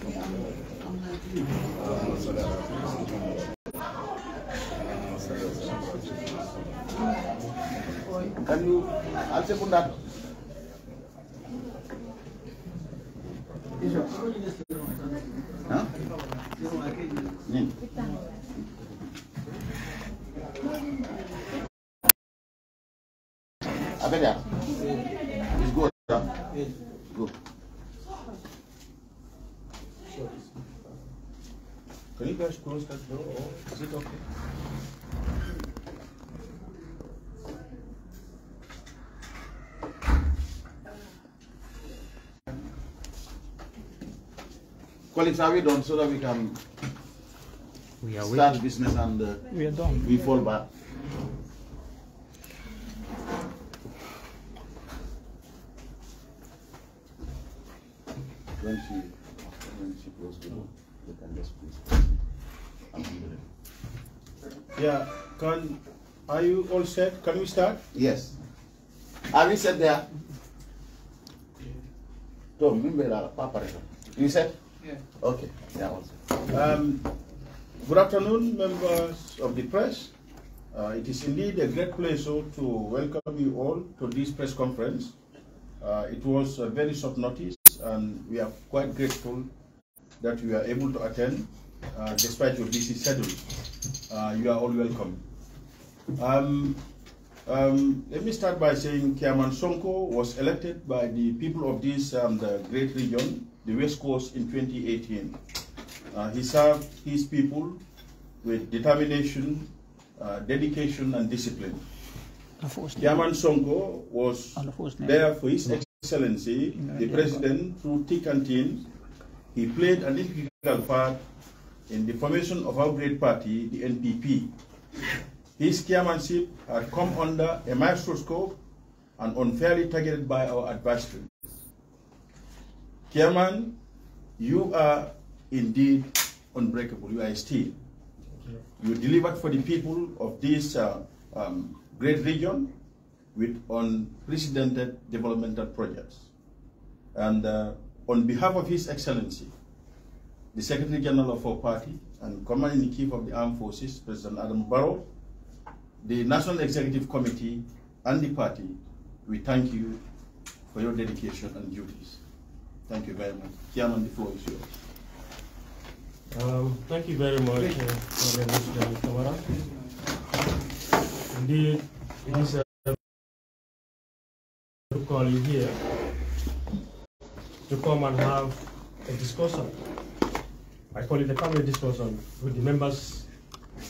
Can you answer for that? Huh? It's good. Good. Can you guys close that door, or is it okay? Colleagues, are we done so that we can start business and we are done. We fall back? When she closed the door, you can just please. Yeah, are you all set? Can we start? Yes. Are we set there? Tom, you set? Yeah. Okay. Yeah, also. Good afternoon, members of the press. It is indeed a great pleasure to welcome you all to this press conference. It was a very short notice, and we are quite grateful that we are able to attend despite your busy schedule. You are all welcome. Let me start by saying Chairman Sonko was elected by the people of this the great region, the West Coast, in 2018. He served his people with determination, dedication, and discipline. Chairman Sonko was there for His Excellency, the President, through thick and thin. He played an integral part in the formation of our great party, the NPP. His chairmanship had come under a microscope and unfairly targeted by our adversaries. Chairman, you are indeed unbreakable. You are a steel. You delivered for the people of this great region with unprecedented developmental projects. And on behalf of His Excellency, the Secretary General of our party and Commander-in-Chief of the Armed Forces, President Adam Barrow, the National Executive Committee and the party, we thank you for your dedication and duties. Thank you very much. Chairman, the floor is yours. Thank you very much, President Kamara. Indeed, it is a to call you here to come and have a discussion. I call it a family discussion with the members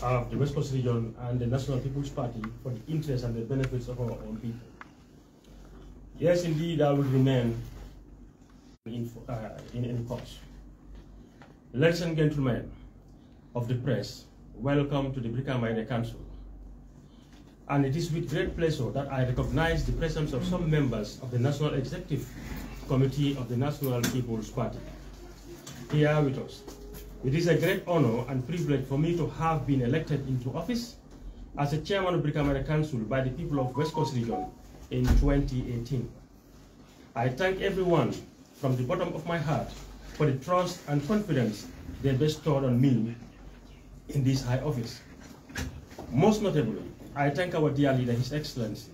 of the West Coast region and the National People's Party for the interests and the benefits of our own people. Yes, indeed, I will remain in course. Ladies and gentlemen of the press, welcome to the Brikama Council. And it is with great pleasure that I recognize the presence of some members of the National Executive Committee of the National People's Party here with us. It is a great honor and privilege for me to have been elected into office as a chairman of Brikama Council by the people of West Coast region in 2018. I thank everyone from the bottom of my heart for the trust and confidence they bestowed on me in this high office. Most notably, I thank our dear leader, His Excellency,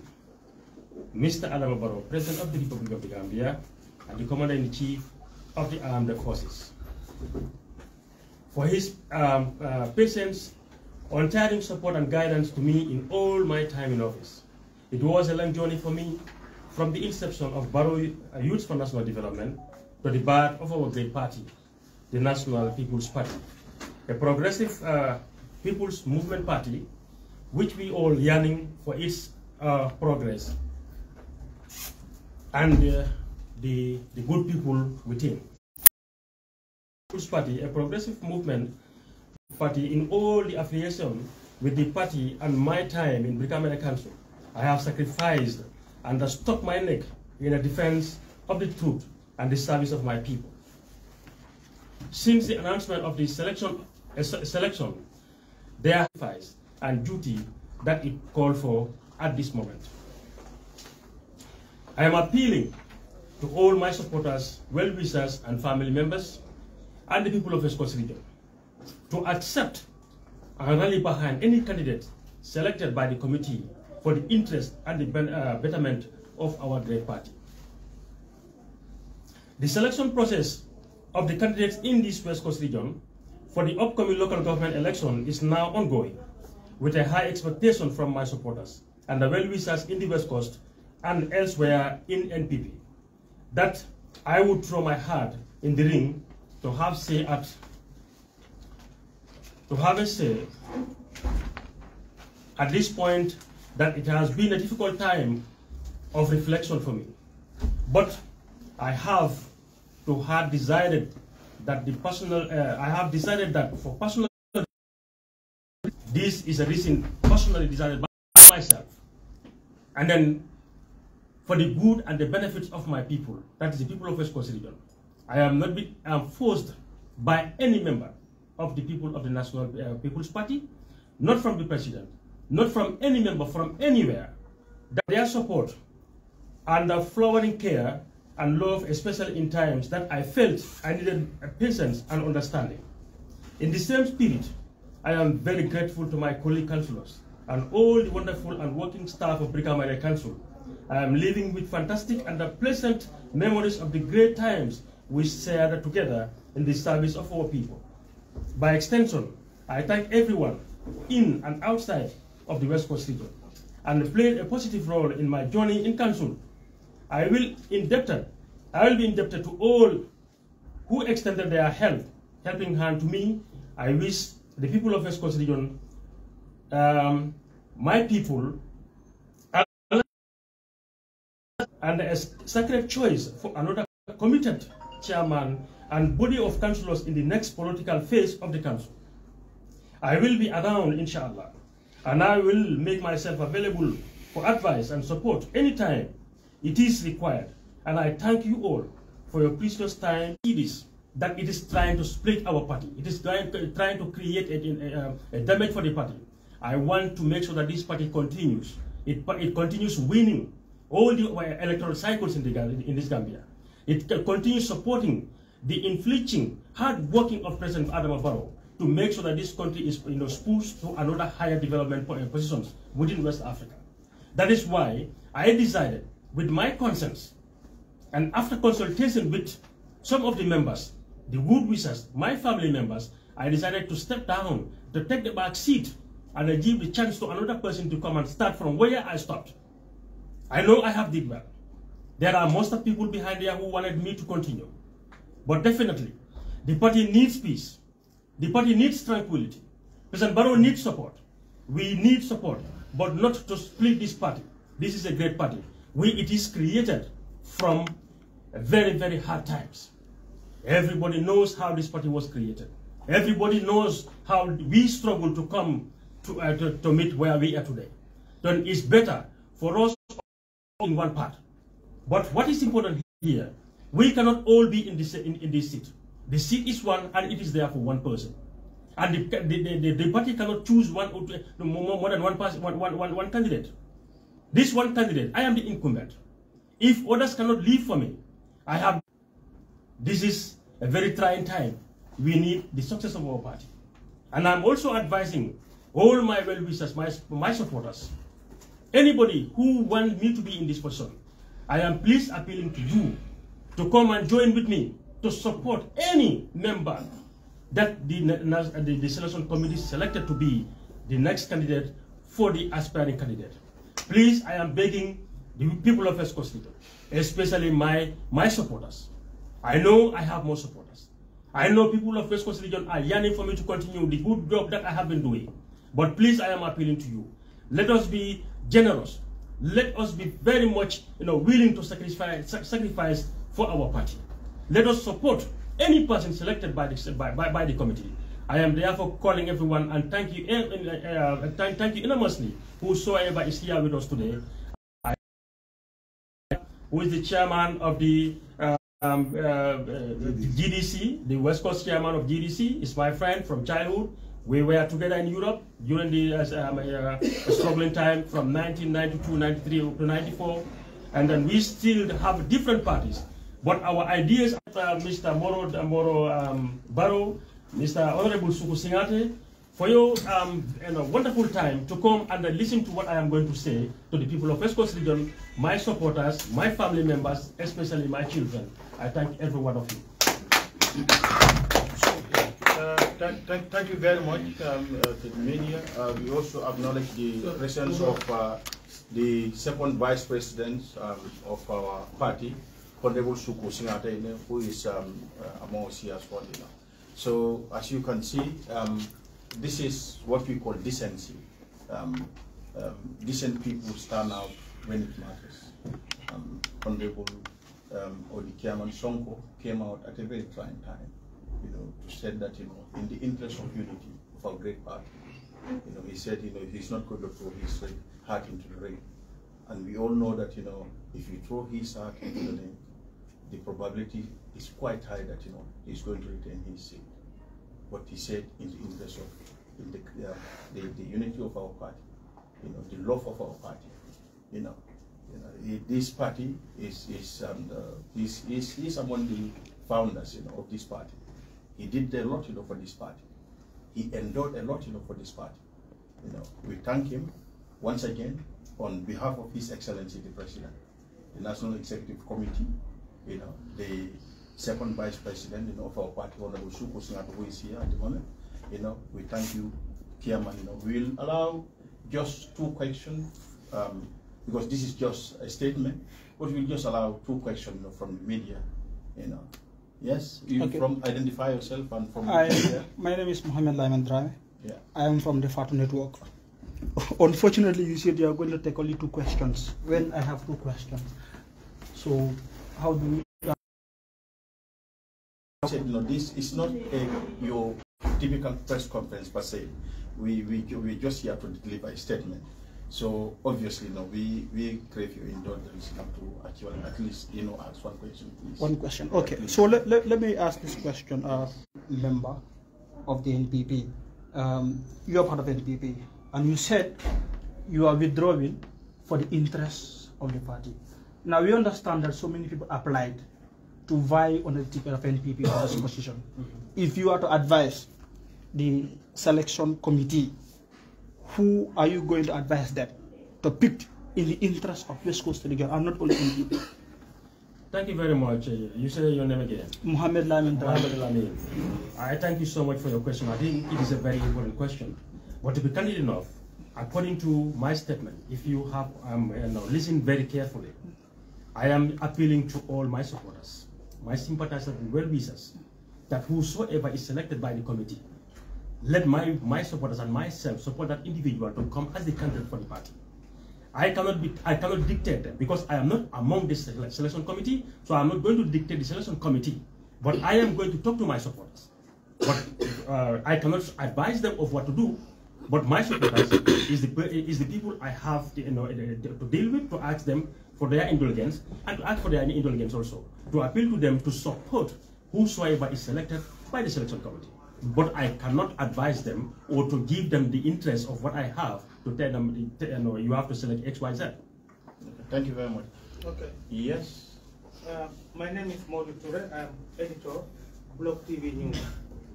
Mr. Adam Barrow, President of the Republic of the Gambia, and the Commander-in-Chief of the Armed Forces, for his patience, untiring support and guidance to me in all my time in office. It was a long journey for me, from the inception of Barrow Youth for National Development to the birth of our great party, the National People's Party, a progressive people's movement party, which we all yearning for its progress and the good people within. People's Party, a progressive movement party in all the affiliation with the party and my time in Brikama Council. I have sacrificed and stuck my neck in a defense of the truth and the service of my people. Since the announcement of the selection, there are sacrifice and duty that it called for at this moment. I am appealing to all my supporters, well-wishers, and family members, and the people of West Coast region to accept and rally behind any candidate selected by the committee for the interest and the betterment of our great party. The selection process of the candidates in this West Coast region for the upcoming local government election is now ongoing, with a high expectation from my supporters and the well-wishers in the West Coast and elsewhere in NPP that I would throw my heart in the ring to have a say at this point, that it has been a difficult time of reflection for me. But I have decided that for personal, this is a reason personally decided by myself. And then for the good and the benefits of my people, that is the people of West Coast region, I am not forced by any member of the people of the National People's Party, not from the president, not from any member from anywhere, that their support and the flowering care and love, especially in times that I felt I needed patience and understanding. In the same spirit, I am very grateful to my colleague councillors and all the wonderful and working staff of Brikama Council. I am living with fantastic and pleasant memories of the great times we shared together in the service of our people. By extension, I thank everyone in and outside of the West Coast region and played a positive role in my journey in council. I will be indebted to all who extended their helping hand to me. I wish the people of West Coast region, my people, and a sacred choice for another committed chairman and body of councillors in the next political phase of the council. I will be around, inshallah, and I will make myself available for advice and support anytime it is required. And I thank you all for your precious time. It is trying to split our party. It is trying to create a damage for the party. I want to make sure that this party continues. It continues winning all the electoral cycles in this Gambia. It continues supporting the inflicting hard working of President Adama Barrow to make sure that this country is pushed to another higher development positions within West Africa. That is why I decided, with my consent and after consultation with some of the members, the good wishers, my family members, I decided to step down, to take the back seat, and I give the chance to another person to come and start from where I stopped. I know I have did well. There are most of people behind there who wanted me to continue. But definitely, the party needs peace. The party needs tranquility. President Barrow needs support. We need support, but not to split this party. This is a great party. It is created from very, very hard times. Everybody knows how this party was created. Everybody knows how we struggled to come to meet where we are today. Then it's better for us in one part. But what is important here, we cannot all be in this seat. The seat is one, and it is there for one person. And the party cannot choose more than one person, one candidate. This one candidate, I am the incumbent. If others cannot leave for me, this is a very trying time. We need the success of our party. And I'm also advising all my well-wishers, my supporters, anybody who wants me to be in this position, I am pleased appealing to you to come and join with me to support any member that the selection committee selected to be the next candidate for the aspiring candidate. Please, I am begging the people of West Coast region, especially my supporters. I know I have more supporters. I know people of West Coast region are yearning for me to continue the good job that I have been doing. But please, I am appealing to you. Let us be generous. Let us be very much willing to sacrifice for our party. Let us support any person selected by the committee. I am therefore calling everyone and thank you enormously whosoever is here with us today. Who is the chairman of the GDC, the West Coast chairman of GDC, is my friend from childhood. We were together in Europe during the struggling time from 1992, 93 to 94. And then we still have different parties. But our ideas, Mr. Barrow, Mr. Honorable Suku Singate, for your wonderful time to come and listen to what I am going to say to the people of West Coast Region, my supporters, my family members, especially my children. I thank every one of you. Thank you very much to the media. We also acknowledge the presence of the second vice president of our party, Honorable Suku Singate, who is among us here as well. So as you can see, this is what we call decency. Decent people stand out when it matters. Honorable Odi Chairman Sonko came out at a very trying time, to say that, in the interest of unity of our great party, he said, he's not going to throw his heart into the ring. And we all know that, if you throw his heart into the ring, the probability is quite high that, he's going to retain his seat. But he said, in the interest of the unity of our party, the love of our party, this party is among the founders, of this party. He did a lot, for this party. He endured a lot, for this party. We thank him once again on behalf of His Excellency the President, the National Executive Committee, the second Vice President, of our party, Honorable Suku Singate, who is here at the moment. We thank you, Chairman. We will allow just 2 questions, because this is just a statement, but we'll just allow 2 questions, from the media. Yes, you okay. From identify yourself and from my name is Mohammed Laiman Drame. Yeah. I am from the Fatu Network. Unfortunately, you said you are going to take only 2 questions when I have 2 questions. So how do we this is not your typical press conference per se. We're just here to deliver a statement. So obviously, we crave your indulgence to actually at least, ask 1 question, please. 1 question. Okay. So let me ask this question, member of the NPP. You are part of the NPP, and you said you are withdrawing for the interests of the party. Now we understand that so many people applied to vie on the ticket of NPP for this position. If you are to advise the selection committee, who are you going to advise them to pick in the interest of West Coast Region and not only NPP? Thank you very much. You say your name again? Mohammed Lamin. Mohammed Lamin. I thank you so much for your question. I think it is a very important question. But to be candid enough, according to my statement, if you have listen very carefully, I am appealing to all my supporters, my sympathizers and well-wishers, that whosoever is selected by the committee, let my supporters and myself support that individual to come as the candidate for the party. I cannot dictate them because I am not among this selection committee, so I am not going to dictate the selection committee. But I am going to talk to my supporters. But I cannot advise them of what to do. But my supporters is the people I have to deal with, to ask them for their indulgence, and to ask for their indulgence also, to appeal to them to support whosoever is selected by the selection committee. But I cannot advise them or to give them the interest of what I have to tell them, you have to select X, Y, Z. Okay. Thank you very much. Okay. Yes. My name is Modu Ture. I'm editor, Block TV News.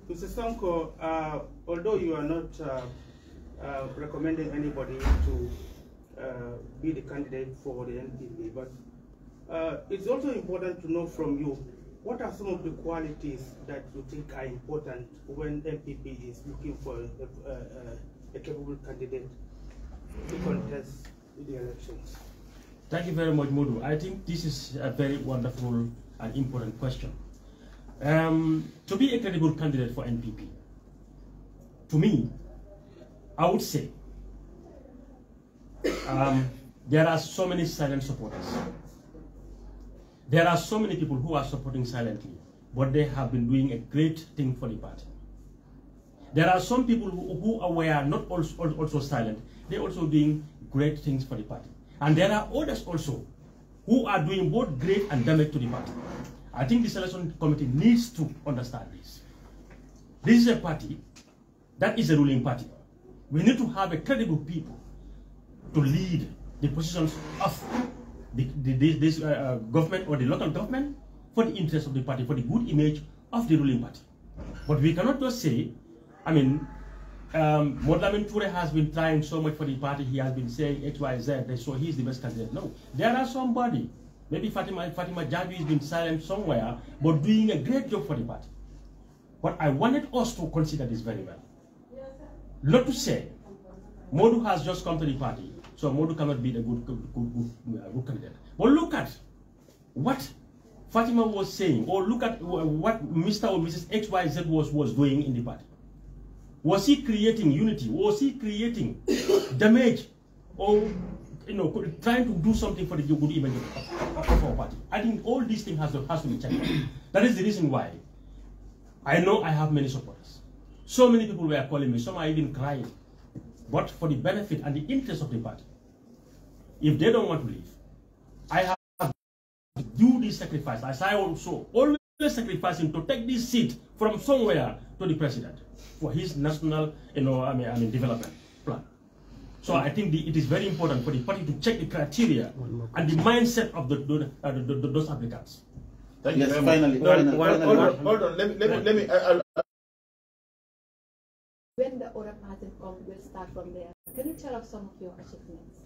Mr. Sonko, although you are not recommending anybody to be the candidate for the NPP, but it's also important to know from you, what are some of the qualities that you think are important when NPP is looking for a capable candidate to contest the elections? Thank you very much, Modu. I think this is a very wonderful and important question. To be a credible candidate for NPP, to me, I would say there are so many silent supporters. There are so many people who are supporting silently, but they have been doing a great thing for the party. There are some people who were not also silent. They're also doing great things for the party. And there are others also who are doing both great and damage to the party. I think the selection committee needs to understand this. This is a party that is a ruling party. We need to have a credible people to lead the positions of this government or the local government for the interest of the party, for the good image of the ruling party. But we cannot just say, I mean, Modlamin Ture has been trying so much for the party, he has been saying X, Y, Z, so he's the best candidate. No, there are somebody, maybe Fatima Jabi has been silent somewhere, but doing a great job for the party. But I wanted us to consider this very well. Not to say, Modu has just come to the party, so Modu cannot be the good candidate. But look at what Fatima was saying, or look at what Mr. or Mrs. XYZ was doing in the party. Was he creating unity? Was he creating damage? Or trying to do something for the good image of our party? I think all these things has to be checked. That is the reason why I know I have many supporters. So many people were calling me, some are even crying. But for the benefit and the interest of the party, if they don't want to leave, I have to do this sacrifice, as I also always sacrificing to take this seat from somewhere to the president for his national, development plan. So I think it is very important for the party to check the criteria and the mindset of those applicants. Thank you. Finally, hold on. Let me. When the other party comes, we'll start from there. Can you tell us some of your achievements?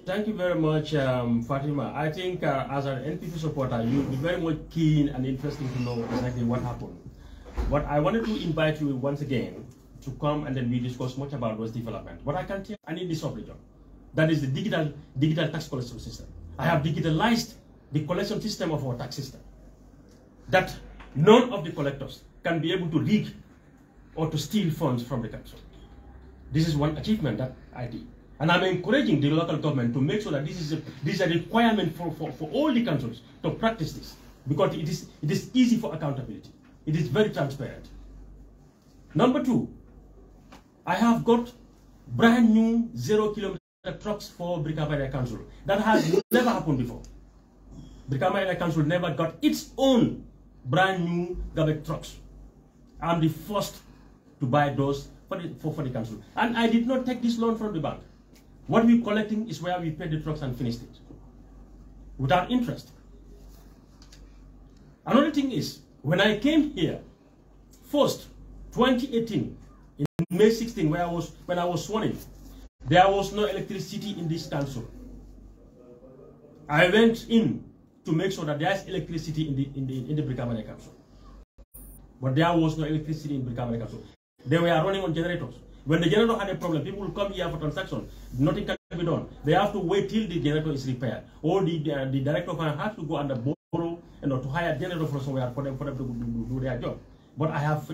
Thank you very much, Fatima. I think as an NPP supporter, you'll be very much keen and interested to know exactly what happened. But I wanted to invite you once again to come and then we discuss much about those development. What I can tell you, I need this operation. That is the digital tax collection system. I have digitalized the collection system of our tax system. That none of the collectors can be able to rig or to steal funds from the council. This is one achievement that I did. And I'm encouraging the local government to make sure that this is a requirement for all the councils to practice this, because it is easy for accountability. It is very transparent. Number two, I have got brand new 0-kilometer trucks for Brikama Area Council. That has never happened before. Brikama Area Council never got its own brand new garbage trucks. I'm the first to buy those for the council. And I did not take this loan from the bank. What we're collecting is where we paid the trucks and finished it, without interest. Another thing is, when I came here, first, 2018, in May 16, when I was sworn in, there was no electricity in this council. I went in to make sure that there is electricity in the Brikama Area Council. But there was no electricity in Brikama Area Council. They were running on generators. When the generator had a problem, people will come here for transaction. Nothing can be done. They have to wait till the generator is repaired. Or the director has to go and borrow, to hire a generator from somewhere for them to do their job. But I have,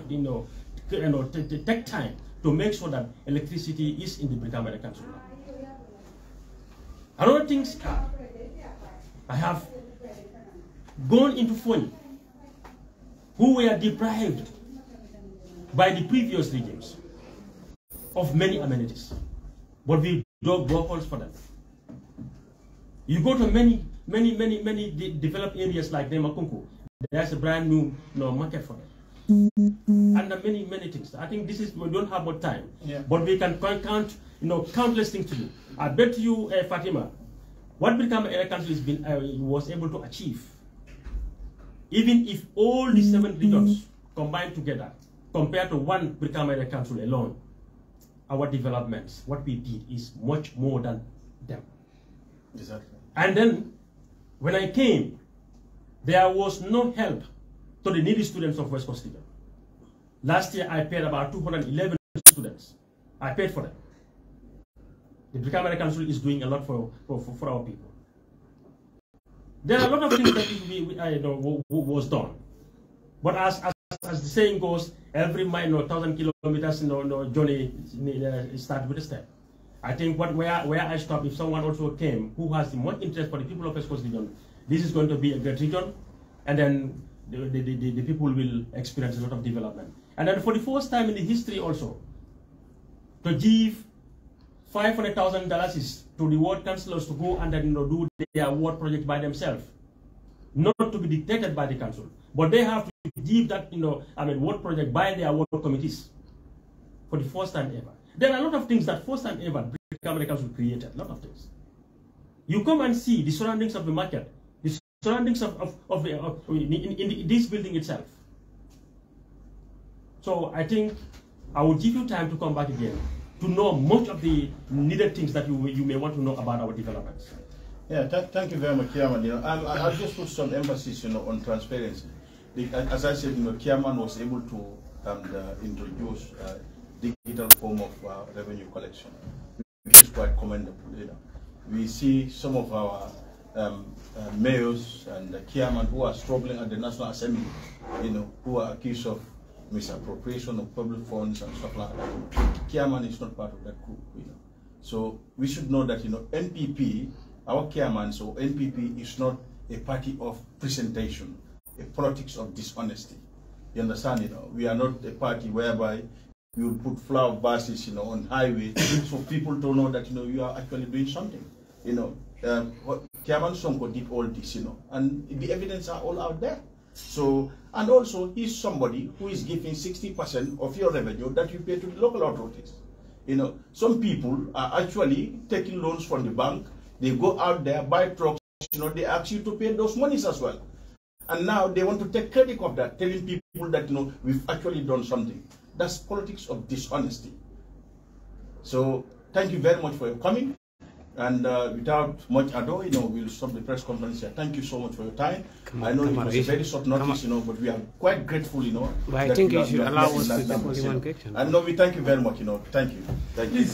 take time to make sure that electricity is in the Brikama Area Council. Another thing, I have gone into funds who were deprived by the previous regimes of many amenities, but we dug boreholes for them. You go to many developed areas like Nemakunku, there's a brand new market for them, and many things. I think this is, we don't have much time, but we can count countless things to do. I bet you, Fatima, what Brikama Area Council was able to achieve, even if all the 7 regions combined together, compared to one Brikama Area Council alone, our developments, what we did is much more than them. Exactly. And then, when I came, there was no help to the needy students of West Coast Region. Last year, I paid about 211 students. I paid for them. The Brikama Area Council is doing a lot for our people. There are a lot of things that was done. But as the saying goes, every mile, 1,000 kilometers, journey starts with a step. I think where I stop, if someone also came who has much interest for the people of West Coast Region, this is going to be a great region, and then the people will experience a lot of development. And then for the first time in the history also, to give $500,000 to the ward councillors to go and then do their ward project by themselves, not to be dictated by the council, but they have to give that ward project by their ward committees for the first time ever. There are a lot of things that first time ever Brikama Area Council created, a lot of things. You come and see the surroundings of the market, the surroundings in this building itself. So I think I will give you time to come back again to know much of the needed things that you may want to know about our developments. Yeah, thank you very much, Chairman. I'll just put some emphasis, on transparency. As I said, Chairman was able to introduce digital form of revenue collection, which is quite commendable. We see some of our mayors and chairmen who are struggling at the National Assembly, who are accused of misappropriation of public funds and stuff like that. Chairman is not part of that group, So we should know that, NPP, our chairman, so NPP is not a party of presentation, a politics of dishonesty. You understand, we are not a party whereby we will put flower bases, on highway so people don't know that, you are actually doing something. Chairman Sonko did all this, and the evidence are all out there. So, and also he's somebody who is giving 60% of your revenue that you pay to the local authorities. Some people are actually taking loans from the bank. They go out there, buy trucks, they ask you to pay those monies as well. And now they want to take credit of that, telling people that, we've actually done something. That's politics of dishonesty. So thank you very much for your coming. And without much ado, we'll stop the press conference here. Thank you so much for your time. I know it was a very short notice, but we are quite grateful, But I think you should allow us to take only one question. And no, we thank you very much, Thank you. Thank you.